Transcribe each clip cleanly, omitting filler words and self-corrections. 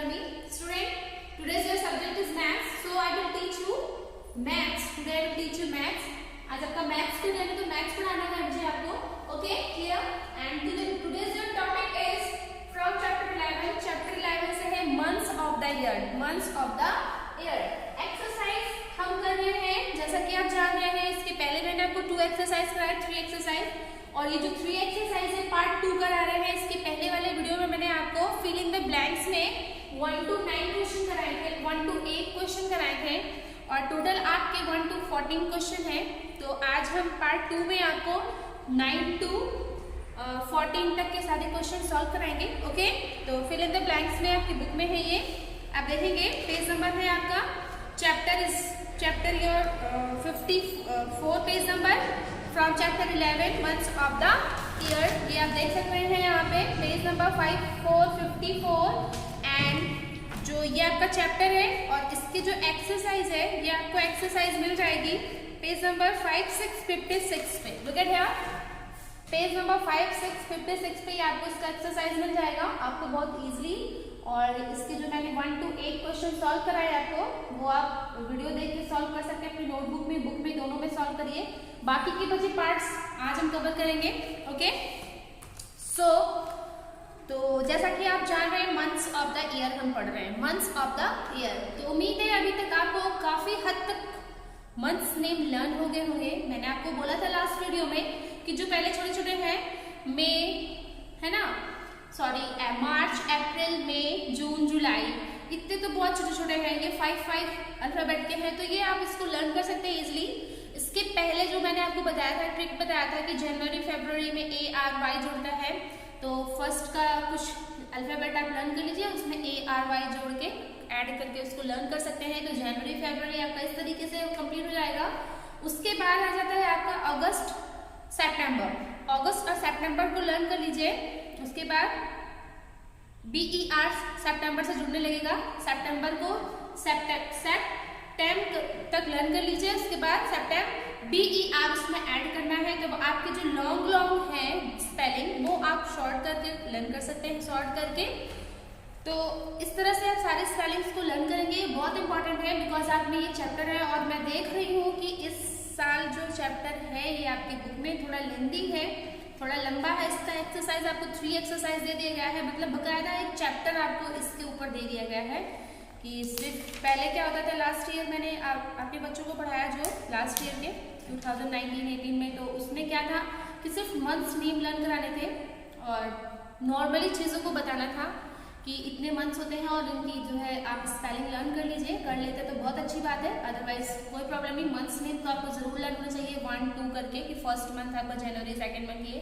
Pranami. Student, today's your subject is maths. So I will teach you maths. Today I will teach you maths. आज आपका maths के दिन तो maths पढ़ाना है मुझे आपको. Okay, clear? And today's your topic is from chapter 11. Chapter 11 से है months of the year. Months of the year. Exercise हम कर रहे हैं. जैसा कि आप जान रहे हैं, इसके पहले मैंने आपको 2 एक्सरसाइज कराया, 3 एक्सरसाइज. और ये जो 3 एक्सरसाइज है पार्ट 2 करा रहे हैं. इसके पहले वाले वीडियो में मैंने आपको फिल इन द ब्लैंक्स में 1 to 9 क्वेश्चन कराए थे, 1 to 8 क्वेश्चन कराए थे और टोटल आपके 1 to 14 क्वेश्चन है. तो आज हम पार्ट 2 में आपको 9 to 14 तक के सारे क्वेश्चन सॉल्व कराएंगे. ओके, तो फिल इन द ब्लैंक्स में आपकी बुक में है ये, आप देखेंगे. पेज नंबर है आपका, chapter your 54 page number from chapter 11 months of the year. ये आप देख सकते हैं यहाँ पे पेज नंबर 5454. एंड जो ये आपका चैप्टर है और इसकी जो एक्सरसाइज है ये आपको एक्सरसाइज मिल जाएगी पेज नंबर 5656 पे. Look at here, page number 5656 पे आपको इसका एक्सरसाइज मिल जाएगा आपको बहुत इजीली. और इसके जो मैंने 1 to 8 क्वेश्चन सॉल्व कराए आपको, वो आप वीडियो देख के सॉल्व कर सकते हैं अपनी नोटबुक में, बुक में, दोनों में सॉल्व करिए. बाकी के बचे पार्ट्स आज हम कवर करेंगे. ओके, तो जैसा कि आप जान रहे हैं मंथ्स ऑफ द ईयर हम पढ़ रहे हैं, मंथ्स ऑफ द ईयर. तो उम्मीद है अभी तक आपको काफी हद तक मंथ्स नेम लर्न हो गए होंगे. मैंने आपको बोला था लास्ट वीडियो में कि जो पहले छोटे छोटे हैं, मई है ना, सॉरी मार्च, अप्रैल, मई, जून, जुलाई, इतने तो बहुत छोटे छोटे हैं. ये 5 अल्फाबेट के हैं, तो ये आप इसको लर्न कर सकते हैं इजिली. इसके पहले जो मैंने आपको बताया था, ट्रिक बताया था कि जनवरी फरवरी में ARY जुड़ता है, तो फर्स्ट का कुछ अल्फाबेट आप लर्न कर लीजिए, उसमें ARY जोड़ के ऐड करके उसको लर्न कर सकते हैं. तो जनवरी फरवरी आपका इस तरीके से कंप्लीट हो जाएगा. उसके बाद आ जाता है आपका अगस्त, सितंबर. अगस्त और सितंबर को लर्न कर लीजिए. उसके बाद BER सितंबर से जुड़ने लगेगा. सितंबर को सेप्टेम्बर तक लर्न कर लीजिए. उसके बाद सितंबर BER उसमें ऐड करना है. तो आपके जो लॉन्ग है स्पेलिंग, वो आप शॉर्ट करके लर्न कर सकते हैं, शॉर्ट करके. तो इस तरह से आप सारे स्पेलिंग्स को लर्न करेंगे. ये बहुत इंपॉर्टेंट है बिकॉज आप में ये चैप्टर है और मैं देख रही हूँ कि इस साल जो चैप्टर है ये आपकी बुक में थोड़ा लेंदी है, थोड़ा लंबा है. इसका एक्सरसाइज आपको 3 एक्सरसाइज दे दिया गया है, मतलब बकायदा एक चैप्टर आपको इसके ऊपर दे दिया गया है. कि सिर्फ पहले क्या होता था, लास्ट ईयर मैंने आपके बच्चों को पढ़ाया जो लास्ट ईयर के 2019-18 में, तो उसमें क्या था कि सिर्फ मंथ्स नेम लर्न कराने थे और नॉर्मली चीज़ों को बताना था कि इतने मंथ्स होते हैं और इनकी जो है आप स्पेलिंग लर्न कर लीजिए. कर लेते तो बहुत अच्छी बात है, अदरवाइज कोई प्रॉब्लम नहीं. मंथ्स नेम तो आपको जरूर लर्न होना चाहिए 1 2 करके, कि फर्स्ट मंथ आपका जनवरी, सेकेंड मंथ ये.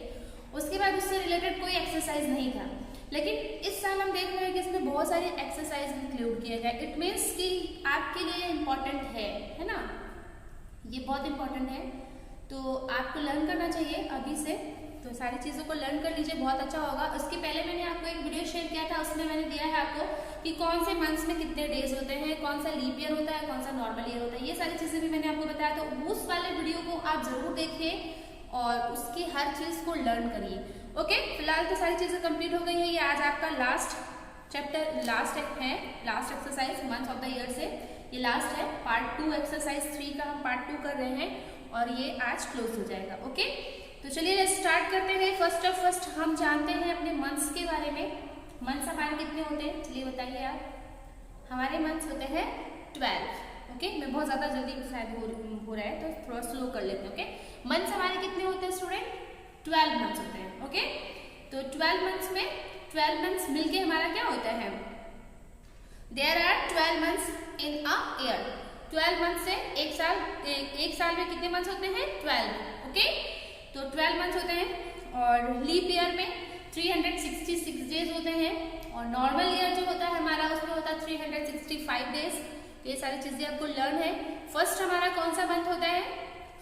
उसके बाद उससे रिलेटेड कोई एक्सरसाइज नहीं था. लेकिन इस साल हम देख रहे हैं कि इसमें बहुत सारी एक्सरसाइज इंक्लूड किया गया. इट मीन्स कि आपके लिए इम्पॉर्टेंट है ना, ये बहुत इंपॉर्टेंट है. तो आपको लर्न करना चाहिए अभी से. तो सारी चीज़ों को लर्न कर लीजिए, बहुत अच्छा होगा. उसके पहले मैंने आपको एक वीडियो शेयर किया था, उसमें मैंने दिया है आपको कि कौन से मंथ्स में कितने डेज होते हैं, कौन सा लीप ईयर होता है, कौन सा नॉर्मल ईयर होता है, ये सारी चीज़ें भी मैंने आपको बताया. तो उस वाले वीडियो को आप जरूर देखिए और उसकी हर चीज़ को लर्न करिए. ओके, फिलहाल तो सारी चीज़ें कंप्लीट हो गई है. ये आज आपका लास्ट चैप्टर, लास्ट है, last exercise months of the year से ये लास्ट है. पार्ट 2 एक्सरसाइज 3 का हम पार्ट 2 कर रहे हैं और ये आज क्लोज हो जाएगा. ओके, तो चलिए स्टार्ट करते हैं. फर्स्ट हम जानते हैं अपने मंथ्स के बारे में. मंथ्स हमारे कितने होते हैं, चलिए बताइए आप. हमारे मंथ्स होते हैं 12. ओके, मैं बहुत ज़्यादा जल्दी शायद हो रहा है तो थोड़ा स्लो कर लेते हैं. ओके, मंथ्स हमारे कितने होते हैं स्टूडेंट, 12 मंथ्स होते हैं. ओके, तो 12 मंथ्स में 12 मंथ्स मिलके हमारा क्या होता है, there are 12 months in a year. 12 month से एक साल में कितने मंथ्स होते हैं, 12. ओके, तो 12 मंथ्स होते हैं. और लीप ईयर में 366 डेज होते हैं. और नॉर्मल ईयर जो होता है हमारा, उसमें होता है 365 डेज. तो ये सारी चीजें आपको लर्न है. फर्स्ट हमारा कौन सा मंथ होता है,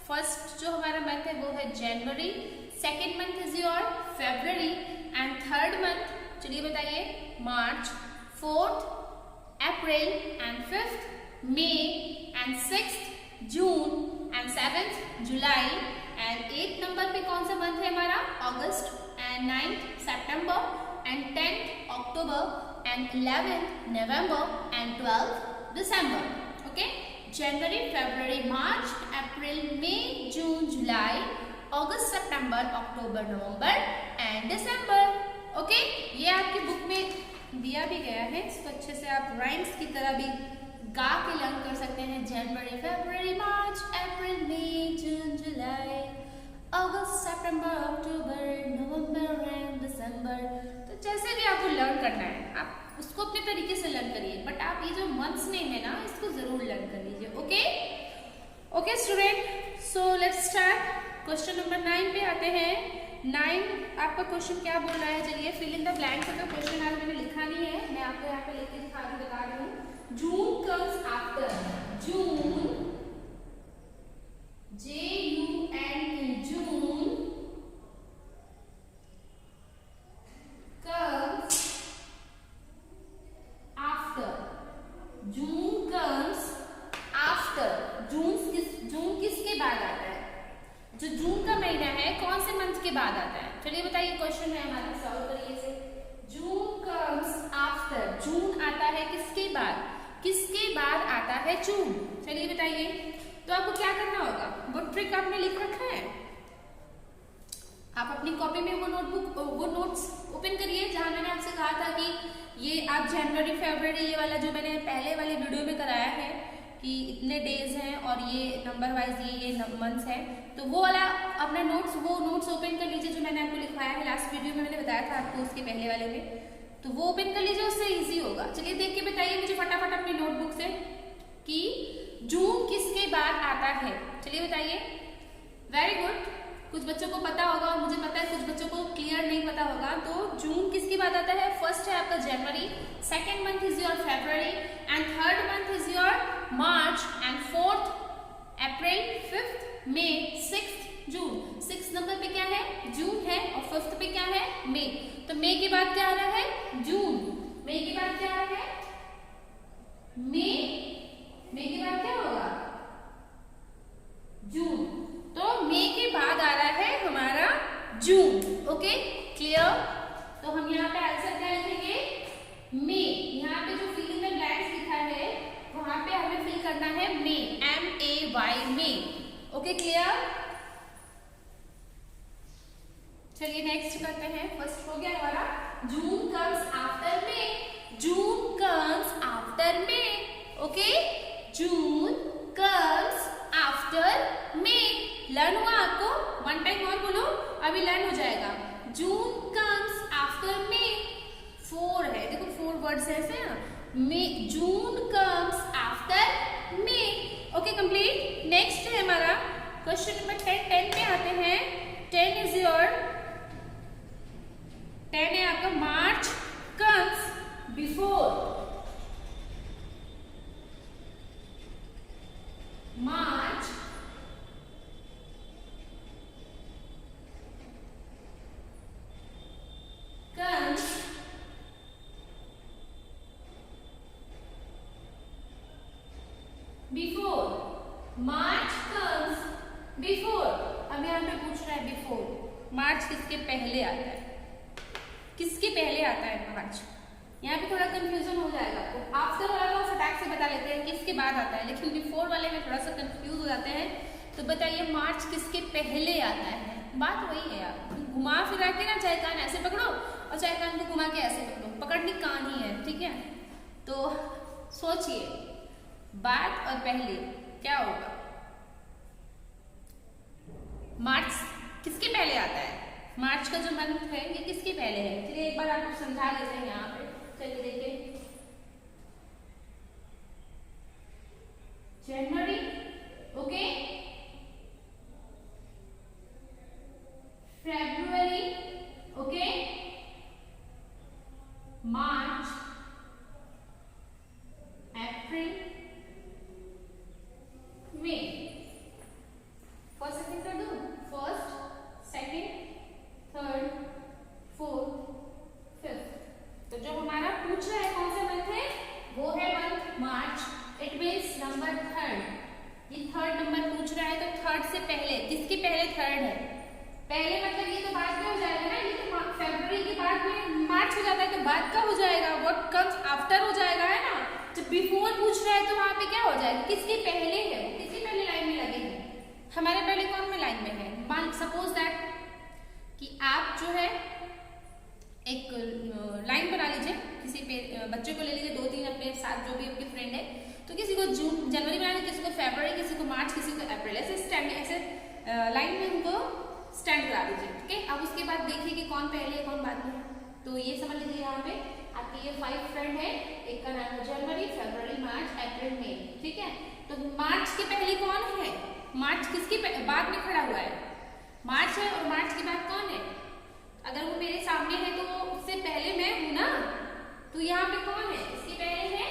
फर्स्ट जो हमारा मंथ है वो है जनवरी. Second month is your February and third month, चलिए बताइए, March. Fourth April and fifth May and sixth June and seventh July. And 8th number पे कौन सा मंथ है हमारा, अगस्त. And 9th September and 10th October and 11th November and 12th December. Okay, January, February, March, April, May, June, July, August, September, October, November and December. Okay, ये आपकी book में दिया भी गया है, इसको अच्छे से आप राइम्स की तरह भी गा के लर्न कर सकते हैं। जनवरी, फरवरी, मार्च, अप्रैल, मई, जून, जुलाई, अगस्त, सितंबर, अक्टूबर, नवंबर एंड दिसंबर। तो जैसे भी आपको लर्न करना है आप उसको अपने तरीके से लर्न करिए, बट आप ये जो मंथ्स नेम है ना इसको जरूर लर्न कर लीजिए। Okay okay student, so let's start. Question number 9 पे आते हैं। 9 आपका क्वेश्चन क्या बोल रहा है, चलिए फिल इन द ब्लैंक्स। का क्वेश्चन आज मैंने लिखा नहीं है, मैं आपको यहाँ पे लिख के बता रही हूँ। जून कम्स आफ्टर, जून JUN, जून comes after, जून comes after, जून किसके बाद आता है? जो जून का महीना है कौन से मंथ के बाद आता है? चलिए बताइए, क्वेश्चन है हमारा, सॉल्व करिए इसे। जून कम्स आफ्टर, जून आता है किसके बाद? किसके बाद आता है जून? चलिए बताइए। तो आपको क्या करना होगा, वो ट्रिक आपने लिख रखा है, आप अपनी कॉपी में वो नोट्स ओपन करिए जहां मैंने आपसे कहा था कि ये आप जनवरी, फरवरी, ये वाला जो मैंने पहले वाले वीडियो में कराया है कि इतने डेज हैं और ये नंबर वाइज ये मंथ्स हैं, तो वो वाला अपना वो नोट्स ओपन कर लीजिए जो मैंने आपको लिखवाया है। लास्ट वीडियो में मैंने बताया था आपको उसके पहले वाले में, तो वो ओपन कर लीजिए, उससे इजी होगा। चलिए देख के बताइए मुझे फटाफट अपनी नोटबुक से कि जून किसके बाद आता है। चलिए बताइए। वेरी गुड, कुछ बच्चों को पता होगा और मुझे पता है कुछ बच्चों को क्लियर नहीं पता होगा। तो जून किसके बाद आता है? फर्स्ट है आपका जनवरी, second month is your February and third month is your March and fourth April, fifth May, sixth June. 6 number पे क्या है? जून है, और 5th पे क्या है? मई। तो मई के बाद क्या आ रहा है? जून। मई के बाद क्या आ रहा है? मई। मई के बाद क्या होगा? जून। तो मई के बाद आ रहा है हमारा जून। Okay clear? तो हम यहाँ पे आंसर क्या लिखेंगे? मई। यहाँ पे जो फिल इन द ब्लैंक्स लिखा है वहां पे हमें फिल करना है May, MAY, May. Okay clear? चलिए नेक्स्ट करते हैं। फर्स्ट हो गया हमारा June comes after May, June comes after May. Okay, June comes after May. Learn हुआ आपको? वन टाइम और बोलो, अभी लर्न हो जाएगा। जून कम्स आफ्टर मई। 4 है, देखो 4 वर्ड्स है ऐसे ना। May, June comes after May. Okay complete. Next है हमारा क्वेश्चन नंबर 10 पे आते हैं। 10 इज योर 10 है आपका मार्च कम्स बिफोर, मार्च comes before, मार्च comes before। अब यहाँ पे पूछ रहा है बिफोर, मार्च किसके पहले आता है? किसके पहले आता है मार्च? यहाँ पे थोड़ा कंफ्यूजन हो जाएगा आपको। आफ्टर वाला तो फटाक से बता लेते हैं किसके बाद आता है, लेकिन बिफोर वाले में थोड़ा सा कंफ्यूज हो जाते हैं। तो बताइए मार्च किसके पहले आता है? बात वही है, आप घुमा फिरा के ना, चाहे कान ऐसे पकड़ो और चाहे कान को घुमा के ऐसे पकड़ो, पकड़नी कान ही है, ठीक है? तो सोचिए बाद और पहले क्या होगा? मार्च किसके पहले आता है? मार्च का जो मंथ है ये किसके पहले है? चलिए एक बार आपको समझा देते हैं यहाँ पे। चलिए देखिए, जनवरी, ओके, फरवरी, ओके, मार्च, अप्रैल, मई। फर्स्ट सेकंड कर दूं? First, second, third, fourth, fifth. तो जो हमारा पूछ रहा है कौन सा मंथ है, वो है month March. It means number third. ये थर्ड नंबर पूछ रहा है, तो थर्ड से पहले किसके पहले थर्ड है? पहले मतलब ये तो बाद में हो जाएगा ना, ये तो फरवरी के बाद में मार्च हो जाता है, तो बाद का हो जाएगा, व्हाट कम्स आफ्टर हो जाएगा, है ना। जब बिफोर पूछ रहा है तो वहां पे क्या हो जाएगा, किसके पहले है, वो किसकी पहले लाइन में लगे हैं, हमारे पहले कौन में लाइन में है। मान सपोज दैट कि आप जो है एक लाइन बना लीजिए, किसी पे बच्चे को ले लीजिए, 2-3 अपने साथ जो भी आपके फ्रेंड है, तो किसी को जून जनवरी बनाना, किसी को फरवरी, किसी को मार्च, किसी को अप्रैल, ऐसे स्टैंड ऐसे लाइन में उनको स्टैंड करा दीजिए, ठीक है। अब उसके बाद देखिए कि कौन पहले है कौन बाद में है। तो ये समझ लीजिए यहाँ पे आपके ये 5 फ्रेंड है, एक का नाम है जनवरी, फरवरी, मार्च, अप्रैल, मई, ठीक है। तो मार्च के पहले कौन है, मार्च किसके बाद में खड़ा हुआ है, मार्च है, और मार्च के बाद कौन है, अगर वो मेरे सामने है तो उससे पहले मैं हूं ना, तो यहाँ पे कौन है, इसके पहले है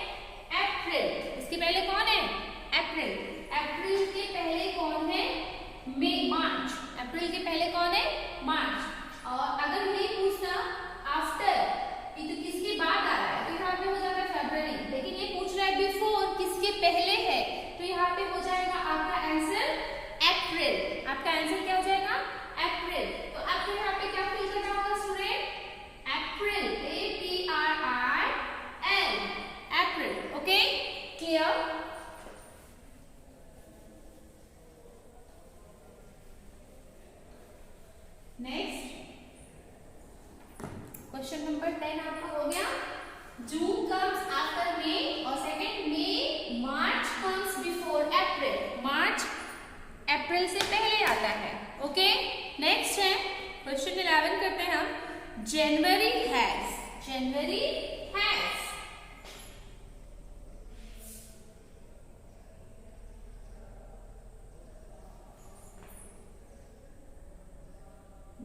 अप्रैल, इसके पहले कौन है अप्रैल, अप्रैल के पहले कौन है मई, मार्च, अप्रैल के पहले कौन है मार्च। और अगर ये पूछना आफ्टर, ये तो किसके बाद आ रहा है, तो यहाँ पे हो जाएगा फरवरी, लेकिन ये पूछ रहा है बिफोर, किसके पहले है, तो यहाँ पे हो जाएगा आपका आंसर अप्रैल, आपका आंसर क्या हो जाएगा अप्रैल। तो आपको यहाँ पे क्या फिल करना होगा student, April, APRIL, April, okay clear. Next question number 10 आपका हो गया, जून कम्स आफ्टर मई, और second May, March comes before April, March April से पहले आता है, ओके। नेक्स्ट है क्वेश्चन 11 करते हैं हम, January has, January has,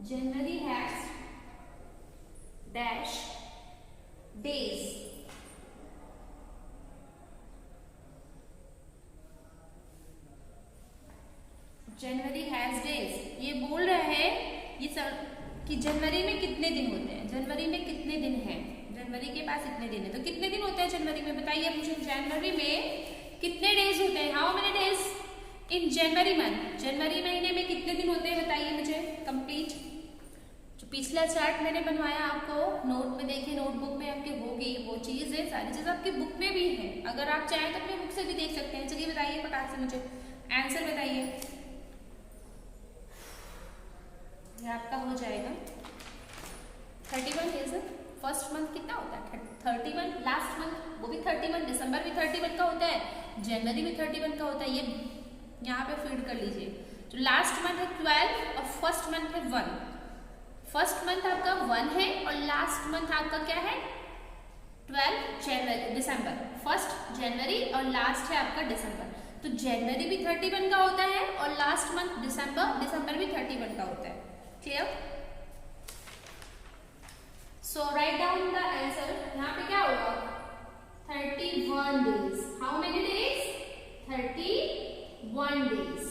January has dash days, January has days, ये बोल रहा है ये सर कि जनवरी में कितने दिन होते हैं, जनवरी में कितने दिन हैं, जनवरी के पास इतने दिन है, तो कितने दिन होते हैं जनवरी में, बताइए मुझे, जनवरी में कितने डेज होते हैं, how many days in January month, जनवरी महीने में कितने दिन होते हैं बताइए मुझे कंप्लीट। जो पिछला चार्ट मैंने बनवाया आपको नोट में देखिए, नोटबुक में आपके होगी वो चीज है, सारी चीज आपकी बुक में भी है, अगर आप चाहें तो अपनी बुक से भी देख सकते हैं। चलिए बताइए फटाक से मुझे आंसर बताइए, ये आपका हो जाएगा 31 डेज, फर्स्ट मंथ कितना होता है 31, लास्ट मंथ वो भी 31, दिसंबर भी 31 का होता है, जनवरी भी 31 का होता है, ये यहाँ पे फीड कर लीजिए। जो लास्ट मंथ है 12 और फर्स्ट मंथ है 1, फर्स्ट मंथ आपका 1 है और लास्ट मंथ आपका क्या है 12 जनवरी, दिसंबर, फर्स्ट जनवरी और लास्ट है आपका दिसंबर, तो जनवरी भी 31 का होता है और लास्ट मंथ दिसंबर, दिसंबर भी 31 का होता है, clear. So write down the answer, यहाँ पे क्या होगा 31 days, how many days 31 days,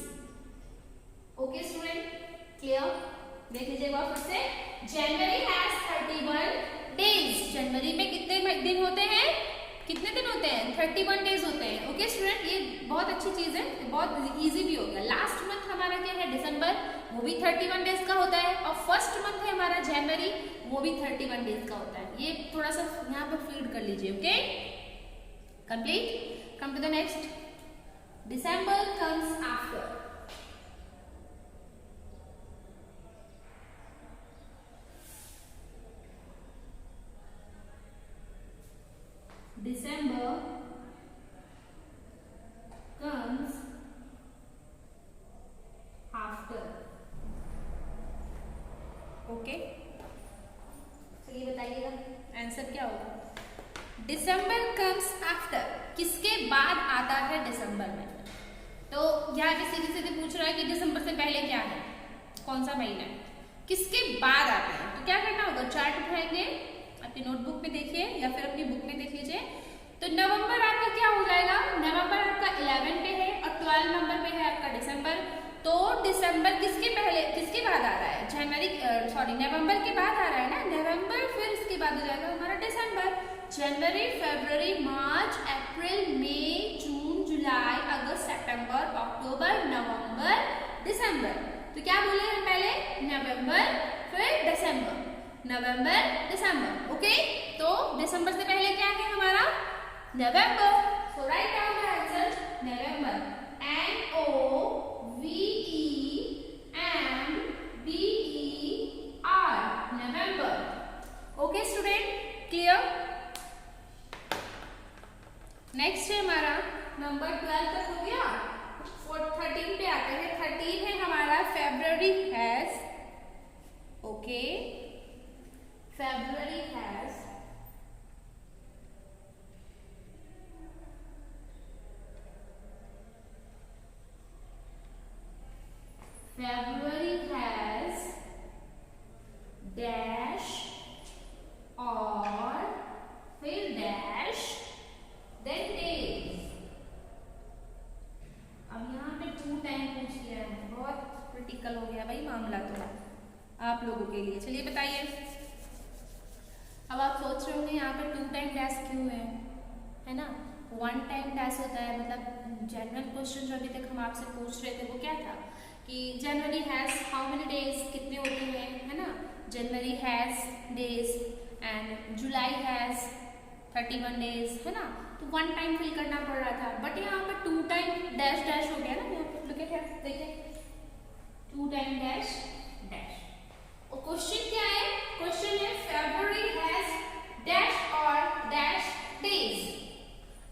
okay student clear. देख लीजिएगा फिर से, जनवरी हैज 31 डेज, जनवरी में कितने दिन होते हैं, कितने दिन होते हैं 31 डेज होते हैं, ओके स्टूडेंट। ये बहुत अच्छी चीज है, बहुत इजी भी हो गया। लास्ट मंथ हमारा क्या है दिसंबर, वो भी 31 डेज का होता है, और फर्स्ट मंथ है हमारा जनवरी, वो भी 31 डेज का होता है। ये थोड़ा सा यहाँ पर फीड कर लीजिए, okay complete. Come to the next, December comes after, December comes after, okay चलिए बताइएगा आंसर क्या होगा। दिसंबर कम्स आफ्टर, किसके बाद आता है दिसंबर में, तो यहाँ पे सीधे सीधे पूछ रहा है कि दिसंबर से पहले क्या है, कौन सा महीना है, किसके बाद आता है, तो क्या करना होगा, चार्ट उठाएंगे, अपनी नोटबुक में देखिए या फिर अपनी बुक में देख लीजिए। तो नवंबर आपका क्या हो जाएगा, नवंबर आपका 11 पे है और 12 नंबर पे है आपका दिसंबर, तो दिसंबर किसके पहले किसके बाद आ रहा है, जनवरी सॉरी नवंबर के बाद आ रहा है ना, नवंबर फिर इसके बाद हो जाएगा हमारा दिसंबर। जनवरी, फरवरी, मार्च, अप्रैल, मई, जून, जुलाई, अगस्त, सितंबर, अक्टूबर, नवंबर, दिसंबर, तो क्या बोले हम पहले, नवंबर फिर दिसंबर, नवंबर दिसंबर। ओके, तो दिसंबर से पहले क्या है हमारा, नवंबर। So write down the answer November, NOVEMBER, November. Okay student, clear. Next है हमारा नंबर 12 तक हो गया, 13 पे आते हैं। 13 है हमारा February has, okay, February has dash और फिर डैश देन डेज। अब यहाँ पे 2 टाइम पूछ लिया है, बहुत क्रिटिकल हो गया भाई मामला तो आप लोगों के लिए। चलिए बताइए, अब आप सोच रहे होंगे यहाँ पे 2 टाइम डैश क्यों है ना। 1 टाइम डैश होता है, मतलब जनरल क्वेश्चन जो अभी तक हम आपसे पूछ रहे थे वो क्या था कि January has how many days, कितने होते हैं, है ना। January has days and July has 31 days, है ना। तो 1 टाइम फिल करना पड़ रहा था, बट यहाँ पे 2 टाइम डैश डैश हो गया ना। यहाँ पे लुक एट, देखिए 2 टाइम डैश डैश। और क्वेश्चन क्या है, क्वेश्चन है फेब्रुअरी हैज डैश और डैश डेज।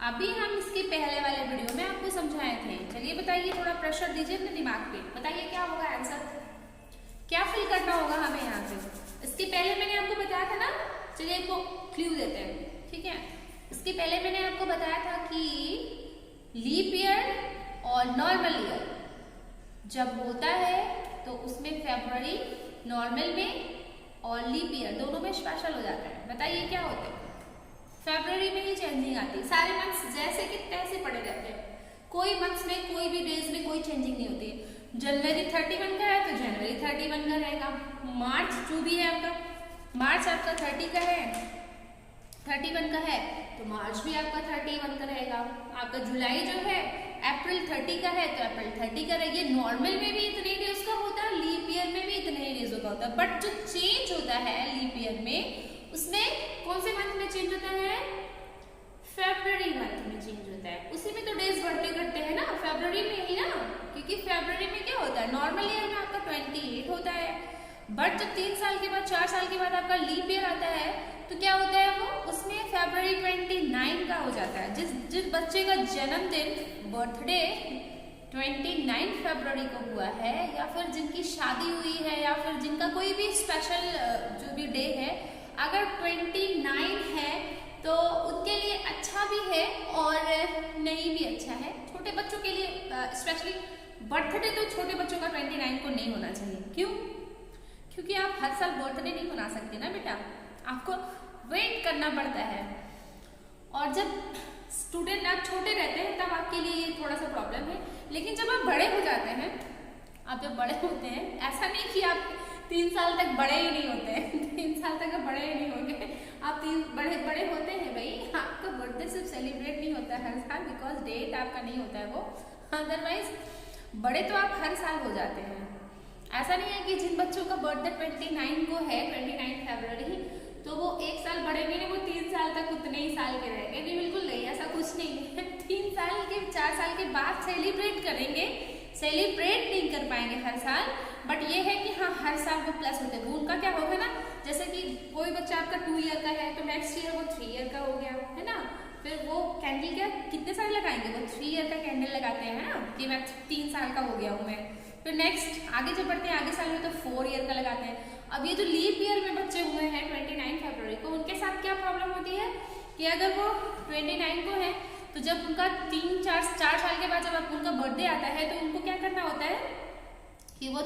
अभी हम इसके पहले वाले वीडियो में आपको समझाए थे। चलिए बताइए, थोड़ा प्रेशर दीजिए अपने दिमाग पे, बताइए क्या होगा आंसर, क्या फिल करना होगा हमें यहाँ पे। इसके पहले मैंने आपको बताया था ना, चलिए इसको क्लू देते हैं, ठीक है। इसके पहले मैंने आपको बताया था कि लीप ईयर और नॉर्मल ईयर जब होता है तो उसमें फेब्रुअरी नॉर्मल में और लीप ईयर दोनों में स्पेशल हो जाता है। बताइए क्या होता है, फेब्रुअरी में ही चेंजिंग आती है, सारे मंथ्स जैसे कि तैसे पड़े रहते हैं, कोई मंथ्स में कोई भी डेज में कोई चेंजिंग नहीं होती है। जनवरी 31 का है तो जनवरी 31 का रहेगा, मार्च जो भी है आपका, मार्च आपका 31 का है तो मार्च भी आपका 31 का रहेगा। आपका जुलाई जो है अप्रैल 30 का है तो अप्रैल 30 का रहेगा। नॉर्मल में भी इतने डेज का होता है, लीप ईयर में भी इतने डेज का होता है, बट जो चेंज होता है लीप ईयर में, उसमें कौन से मंथ में चेंज होता है, फेब्रुअरी मंथ में चेंज होता है। उसी में तो डेज बढ़ते घटते हैं ना, फेब्रुअरी में ही ना, क्योंकि फेब्रुअरी में क्या होता है, नॉर्मल ईयर में आपका 28 होता है, बट जब 3 साल के बाद 4 साल के बाद आपका लीप ईयर आता है तो क्या होता है वो, उसमें फेब्रुअरी 29 का हो जाता है। जिस बच्चे का जन्मदिन, बर्थडे 29 फरवरी को हुआ है, या फिर जिनकी शादी हुई है, या फिर जिनका कोई भी स्पेशल जो भी डे है, अगर 29 है तो उनके लिए अच्छा भी है और नहीं भी अच्छा है। छोटे बच्चों के लिए स्पेशली बर्थडे तो छोटे बच्चों का 29 को नहीं होना चाहिए। क्यों? क्योंकि आप हर साल बर्थडे नहीं मना सकते ना बेटा, आपको वेट करना पड़ता है। और जब स्टूडेंट आप छोटे रहते हैं तब आपके लिए ये थोड़ा सा प्रॉब्लम है, लेकिन जब आप बड़े हो जाते हैं, आप जब बड़े होते हैं, ऐसा नहीं कि आप 3 साल तक बड़े ही नहीं होते हैं 3 साल तक बड़े ही नहीं होंगे, आप 3 बड़े होते हैं भाई। आपका बर्थडे सिर्फ सेलिब्रेट नहीं होता है हर साल, बिकॉज डेट आपका नहीं होता है वो, अदरवाइज बड़े तो आप हर साल हो जाते हैं। ऐसा नहीं है कि जिन बच्चों का बर्थडे 29 को है, 29 फरवरी, तो वो 1 साल बड़े नहीं है, वो 3 साल तक उतने ही साल के रहेंगे। नहीं, बिल्कुल नहीं, ऐसा कुछ नहीं है। 3 साल के 4 साल के बाद सेलिब्रेट करेंगे, सेलिब्रेट नहीं कर पाएंगे हर साल, बट ये है कि हाँ हर साल वो प्लस होते हैं। उनका क्या होगा ना, जैसे कि कोई बच्चा आपका 2 ईयर का है तो नेक्स्ट ईयर वो 3 ईयर का हो गया, है ना। फिर वो कैंडल क्या कितने सारे लगाएंगे, वो 3 ईयर का कैंडल लगाते हैं, है ना, कि मैं 3 साल का हो गया हूँ मैं। फिर नेक्स्ट आगे जब बढ़ते हैं, आगे साल में तो 4 ईयर का लगाते हैं। अब ये जो लीप ईयर में बच्चे हुए हैं 29 फरवरी को, उनके साथ क्या प्रॉब्लम होती है कि अगर वो 29 को है तो जब उनका 4 साल के बाद जब उनका बर्थडे आता है तो उनको क्या करना होता है कि वो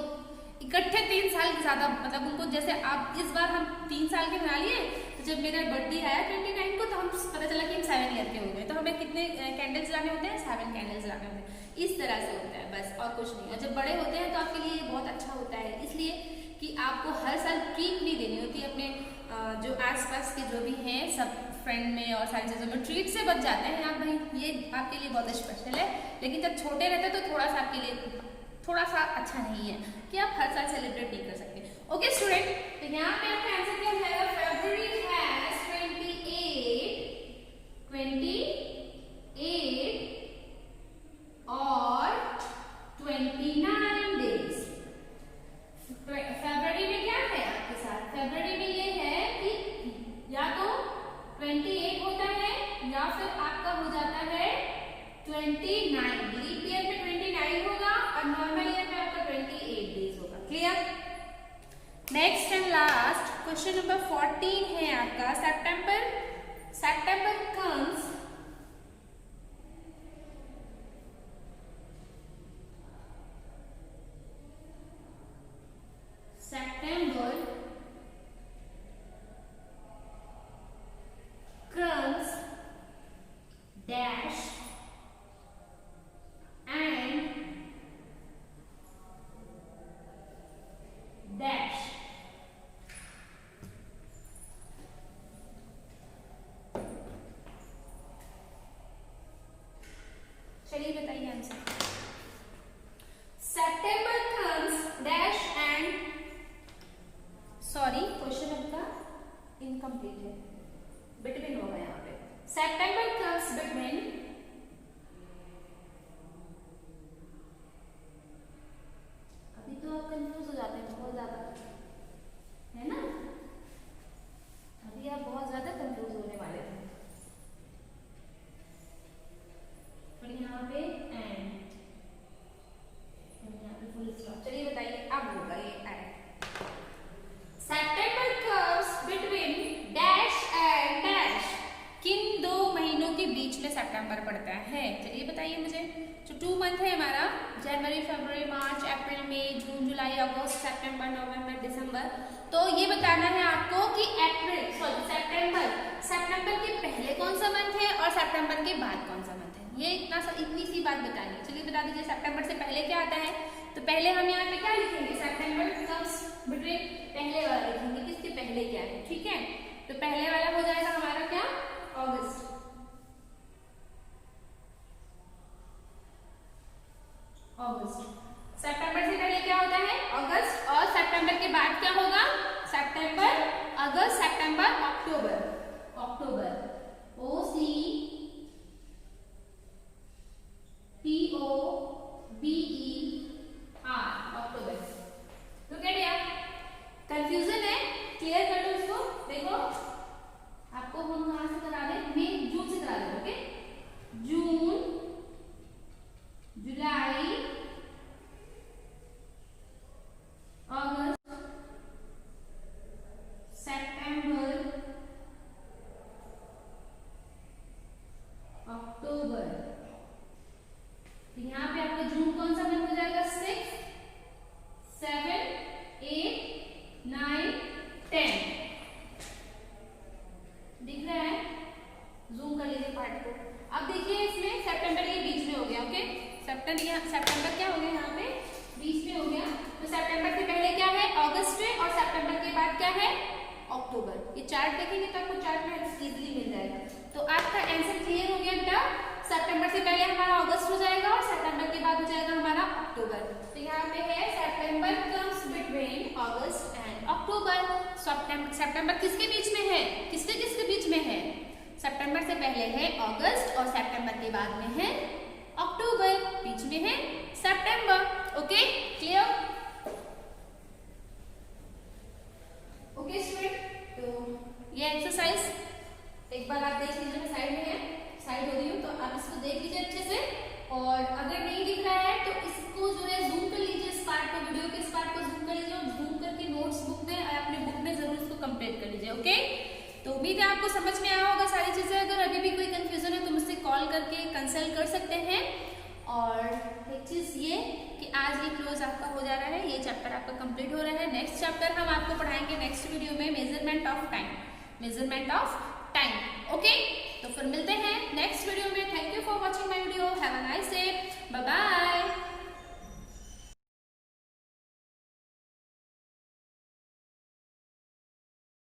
इकट्ठे 3 साल ज़्यादा, मतलब उनको जैसे आप इस बार हम 3 साल के बना लिए, तो जब मेरा बर्थडे आया 29 को तो हम पता चला कि हम 7 ईयर के हो गए, तो हमें कितने कैंडल्स लाने होते हैं, 7 कैंडल्स लाने होते हैं। इस तरह से होता है बस, और कुछ नहीं। और जब बड़े होते हैं तो आपके लिए बहुत अच्छा होता है, इसलिए कि आपको हर साल ट्रीट नहीं देनी होती अपने जो आसपास के जो भी हैं सब फ्रेंड में और सारी चीज़ों में ट्रीट से बच जाते हैं आप भाई, ये आपके लिए बहुत स्पेशल है। लेकिन जब छोटे रहते हैं तो थोड़ा सा आपके लिए थोड़ा सा अच्छा नहीं है कि आप हर साल सेलिब्रेट नहीं कर सकते। ओके स्टूडेंट, तो यहाँ पे आपका आंसर क्या हो जाएगा? फरवरी हैज 28 और 29 डेज। फरवरी में क्या है आपके साथ? फरवरी में ये है कि या तो 28 होता है या फिर आपका हो जाता है 29। लीप ईयर में 29 होगा और नॉर्मल ईयर में आपका 28 डेज होगा। Clear? Next and last question number 14 है आपका September comes dash and dash। चलिए बताइए answer. September comes dash and, sorry question आपका इनकम्प्लीट है, बिटवीन होगा यहाँ पे। सेप्टेम्बर कम्स बिटवीन, अभी तो आप कंफ्यूज हो जाते हैं बहुत ज्यादा, है ना? अभी आप बहुत ज्यादा कंफ्यूज होने वाले थे। और यहाँ पे एंड, यहाँ पे फुल स्टॉप। चलिए बताइए अब होगा ये and. September comes between dash and dash. किन 2 महीनों के बीच में सितंबर पड़ता है? चलिए बताइए मुझे। जो 2 मंथ है हमारा, जनवरी, फरवरी, मार्च, अप्रैल, मई, जून, जुलाई, अगस्त, सितंबर, नवंबर, दिसंबर। तो ये बताना है आपको कि सितंबर के पहले कौन सा मंथ है और सितंबर के बाद कौन सा मंथ है। ये इतनी सी बात बतानी है। चलिए बता दीजिए सितंबर से पहले क्या आता है। तो पहले हम यहाँ पे क्या लिखेंगे? सेप्टेम्बर कम्स बिटवीन, पहले वाला लिखेंगे। किसके पहले क्या है? ठीक है, तो पहले वाला हो जाएगा हमारा क्या? अगस्त। सितंबर से पहले क्या होता है? अगस्त। और सितंबर के बाद क्या होगा? सितंबर, अगस्त, सितंबर, अक्टूबर। OCTOBER, October. Look at here, confusion है, क्लियर कर लो इसको। देखो आपको हम कहां से करा दें? मई, जून से करा दें। ओके, जून, जुलाई, अगस्त, सितंबर, अक्टूबर। यहाँ पे आपका जून कौन सा मंथ हो जाएगा? 6, 7, 8, 9, 10। दिख रहा है? जूम कर लीजिए पार्ट को। अब देखिए इसमें सितंबर ये बीच में हो गया। ओके, सितंबर क्या हो गया? यहाँ पे बीच में हो गया। तो सितंबर से पहले क्या है? अगस्त है, और सितंबर के बाद क्या है? अक्टूबर। ये चार्ट देखेंगे तो आपको चार्ट में इजीली मिल जाएगा। तो आपका आंसर क्लियर हो गया बेटा। सितंबर से पहले हमारा अगस्त हो जाएगा और सितंबर के बाद हो जाएगा हमारा अक्टूबर। तो यहाँ पे है सितंबर comes between August and October. सितंबर किसके बीच में है? किसके बीच में है? सितंबर से पहले है अगस्त और सितंबर के बाद में है अक्टूबर, बीच में है सितंबर। Okay, clear? ओके स्टूडेंट, तो ये एक्सरसाइज एक बार आप देख लीजिए। मैं साइड में है, साइड हो रही हूँ, तो आप इसको देख लीजिए अच्छे से। और अगर नहीं दिख रहा है तो इसको जो है जूम कर लीजिए, इस पार्ट को, वीडियो के इस पार्ट को जूम कर लीजिए और जूम करके नोट्स बुक में और अपने बुक में जरूर इसको कंप्लीट कर लीजिए। ओके, तो उम्मीद है आपको समझ में आया होगा सारी चीजें। अगर अभी भी कोई कंफ्यूजन है तो मुझसे कॉल करके कंसल्ट कर सकते हैं। और एक चीज ये कि आज ये क्लोज आपका हो जा रहा है, ये चैप्टर आपका कंप्लीट हो रहा है। नेक्स्ट चैप्टर हम आपको पढ़ाएंगे नेक्स्ट वीडियो में, मेजरमेंट ऑफ टाइम। ओके, तो फिर मिलते हैं नेक्स्ट वीडियो में। Thank you for watching my video. Have a nice day, bye bye.